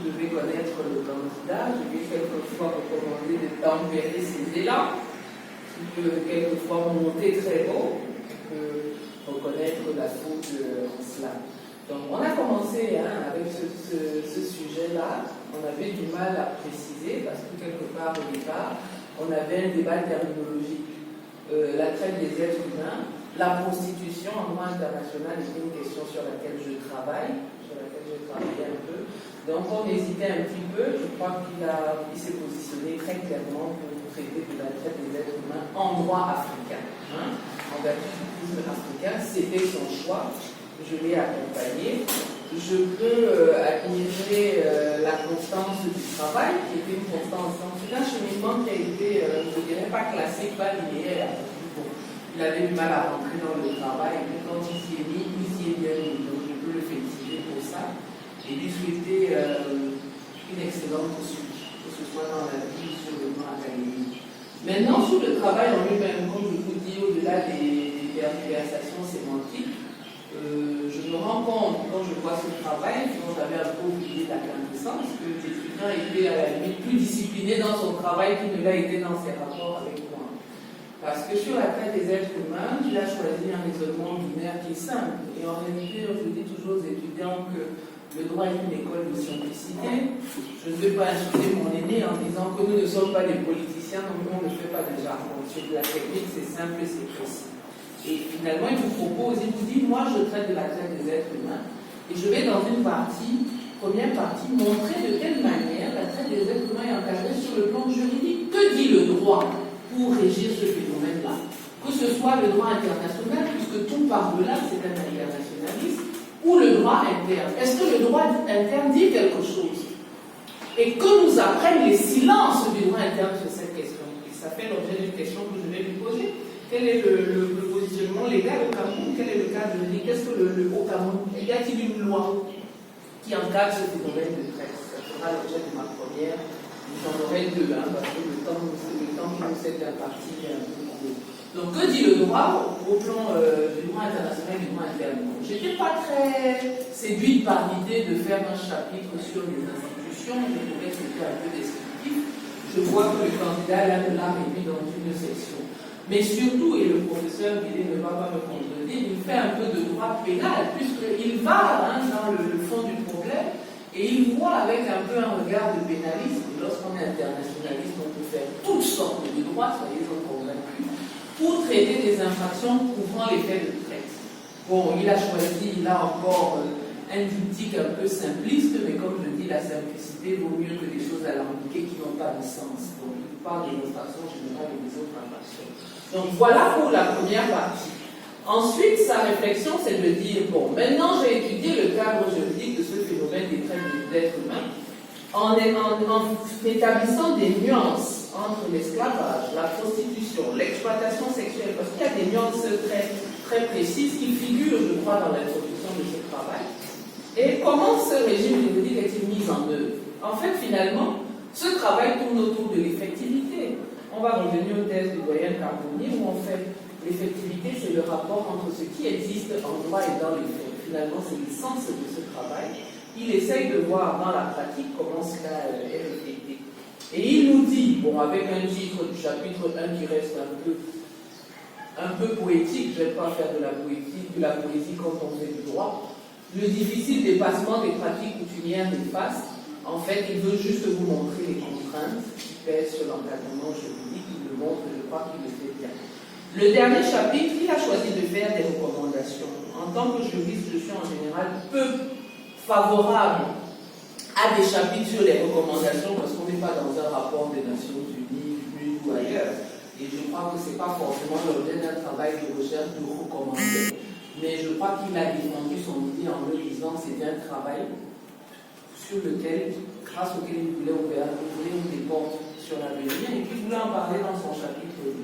devez connaître le candidat. Je vais quelquefois recommander de tempérer ses élans, qui peut quelquefois monter très haut, qui peut reconnaître la faute en cela. Donc on a commencé avec ce sujet-là. On avait du mal à préciser parce que quelque part au départ, on avait un débat terminologique. La traite des êtres humains, la prostitution en droit international est une question sur laquelle je travaille, un peu. Donc on hésitait un petit peu. Je crois qu'il s'est positionné très clairement pour traiter de la traite des êtres humains en droit africain. En vertu du prisme africain, c'était son choix. Je l'ai accompagné. Je peux admirer la constance du travail, qui était une constance. C'est un cheminement qui a été, je ne dirais pas classique, pas linéaire. Bon, il avait du mal à rentrer dans le travail, mais quand il s'y est mis, il s'y est bien mis. Donc je peux le féliciter pour ça et lui souhaiter une excellente suite, que ce soit dans la vie ou sur le plan académique. Maintenant, sur le travail en lui-même, comme je vous dis, au-delà des tergiversations sémantiques, je me rends compte, quand je vois ce travail, dont j'avais un peu oublié la quintessence, que l'étudiant était à la limite plus discipliné dans son travail qu'il ne l'a été dans ses rapports avec moi. Parce que sur la traite des êtres humains, il a choisi un raisonnement binaire qui est simple. Et en réalité, je dis toujours aux étudiants que le droit est une école de simplicité. Je ne vais pas insulter mon aîné en disant que nous ne sommes pas des politiciens, donc on ne fait pas de jargon. Sur la technique, c'est simple et c'est précis. Et finalement, il vous propose, il vous dit, moi je traite de la traite des êtres humains, et je vais dans une partie, première partie, montrer de quelle manière la traite des êtres humains est encadrée sur le plan juridique. Que dit le droit pour régir ce phénomène-là? Que ce soit le droit international, puisque tout par delà, c'est un internationalisme, ou le droit interne. Est-ce que le droit interne dit quelque chose? Et que nous apprennent les silences du droit interne sur cette question? Et ça fait l'objet d'une question que je vais lui poser. Quel est le positionnement légal au Cameroun? Quel est le cadre juridique? Qu'est-ce que au Cameroun? Y a-t-il une loi qui encadre ce phénomène de traite? Ça sera l'objet de ma première. J'en aurai deux, parce que le temps qui nous est imparti est un peu court. Donc, que dit le droit au plan du droit international et du droit interne? Je n'étais pas très séduite par l'idée de faire un chapitre sur les institutions. Je trouvais que c'était un peu descriptif. Je vois que le candidat l'a réduit dans une section. Mais surtout, et le professeur Guillet ne va pas me contredire, il fait un peu de droit pénal, puisqu'il va dans le fond du problème, et il voit avec un peu un regard de pénalisme. Lorsqu'on est internationaliste, on peut faire toutes sortes de droits, soyez-en convaincus, pour traiter des infractions couvrant les faits de traite. Bon, il a choisi, là encore, un diptyque un peu simpliste, mais comme je dis, la simplicité vaut mieux que des choses alambiquées qui n'ont pas de sens. Donc, il parle des infractions générales et des autres infractions. Donc voilà pour la première partie. Ensuite, sa réflexion, c'est de dire, bon, maintenant j'ai étudié le cadre juridique de ce phénomène des traites d'êtres humains en établissant des nuances entre l'esclavage, la prostitution, l'exploitation sexuelle, parce qu'il y a des nuances très, très précises qui figurent, je crois, dans l'introduction de ce travail. Et comment ce régime juridique est-il mis en œuvre? En fait, finalement, ce travail tourne autour de l'effectivité. On va revenir aux thèses du doyen Carbonnier où en fait l'effectivité c'est le rapport entre ce qui existe en droit et dans les faits. Finalement c'est le sens de ce travail. Il essaye de voir dans la pratique comment cela est reflété. Et il nous dit, bon avec un titre du chapitre 1 qui reste un peu poétique, je ne vais pas faire de la poésie quand on fait du droit, le difficile dépassement des pratiques coutumières néfastes. En fait, il veut juste vous montrer les contraintes qui pèsent sur l'encadrement juridique. Il le montre, je crois qu'il le fait bien. Le dernier chapitre, il a choisi de faire des recommandations. En tant que juriste, je suis en général peu favorable à des chapitres sur les recommandations parce qu'on n'est pas dans un rapport des Nations Unies, ou ailleurs. Et je crois que ce n'est pas forcément l'objet d'un travail de recherche de recommander. Mais je crois qu'il a défendu son idée en le disant c'est un travail sur lequel, grâce auquel il voulait ouvrir des portes sur l'avenir, et puis il voulait en parler dans son chapitre 2.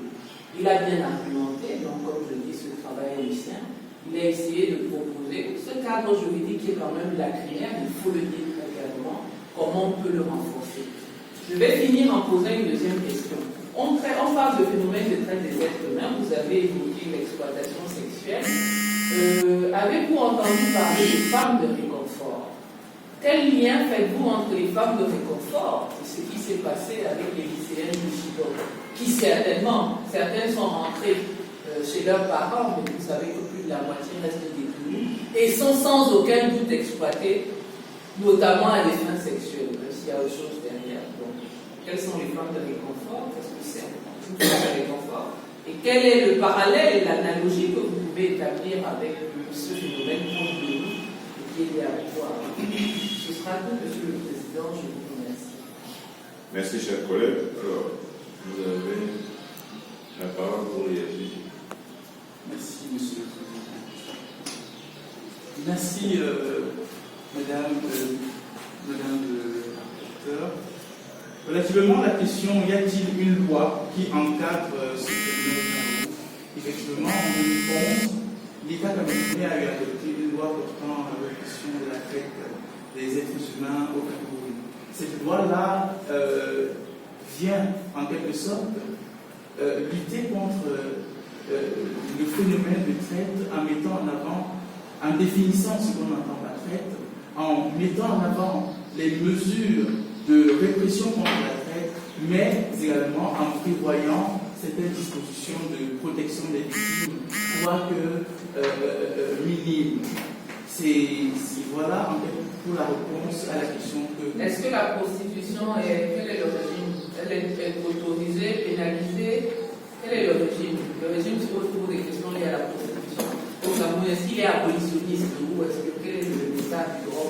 Il a bien argumenté, donc comme je dis, ce travail est le sien. Il a essayé de proposer ce cadre juridique qui est quand même lacunaire, il faut le dire très clairement, comment on peut le renforcer. Je vais finir en posant une deuxième question. On parle de phénomène de traite des êtres humains, vous avez évoqué l'exploitation sexuelle. Avez-vous entendu parler des femmes de réconfort? quel lien faites-vous entre les femmes de réconfort et ce qui s'est passé avec les lycéennes de Chibok, qui certains sont rentrés chez leurs parents, mais vous savez que plus de la moitié restent détenues, et sont sans aucun doute exploités, notamment à des fins sexuelles, même s'il y a autre chose derrière. Donc, quelles sont les femmes de réconfort? Qu'est-ce que c'est une femme de réconfort? Et quel est le parallèle, l'analogie que vous pouvez établir avec ce phénomène contre nous et qui est lié à quoi? Ce sera tout, Monsieur le Président, je vous remercie. Merci, chers collègues. Alors, vous avez la parole pour réagir. Merci, Monsieur le Président. Merci, Madame le rapporteur. Relativement à la question, y a-t-il une loi qui encadre ce phénomène? Effectivement, en 2011, l'État camerounais a eu adopté une loi portant la question de la traite des êtres humains au Cameroun. Cette loi-là vient, en quelque sorte, lutter contre le phénomène de traite en mettant en avant, en définissant ce qu'on entend par traite, en mettant en avant les mesures de répression contre la traite, mais également en prévoyant certaines dispositions de protection des victimes, quoique minimes. Voilà en fait pour la réponse à la question que... Est-ce que la prostitution, quel est le régime? Elle est autorisée, pénalisée? Quel est le régime? Le régime se pose toujours des questions liées à la prostitution. Au Cameroun, est-ce qu'il est abolitionniste ou est-ce que quel est le message du droit?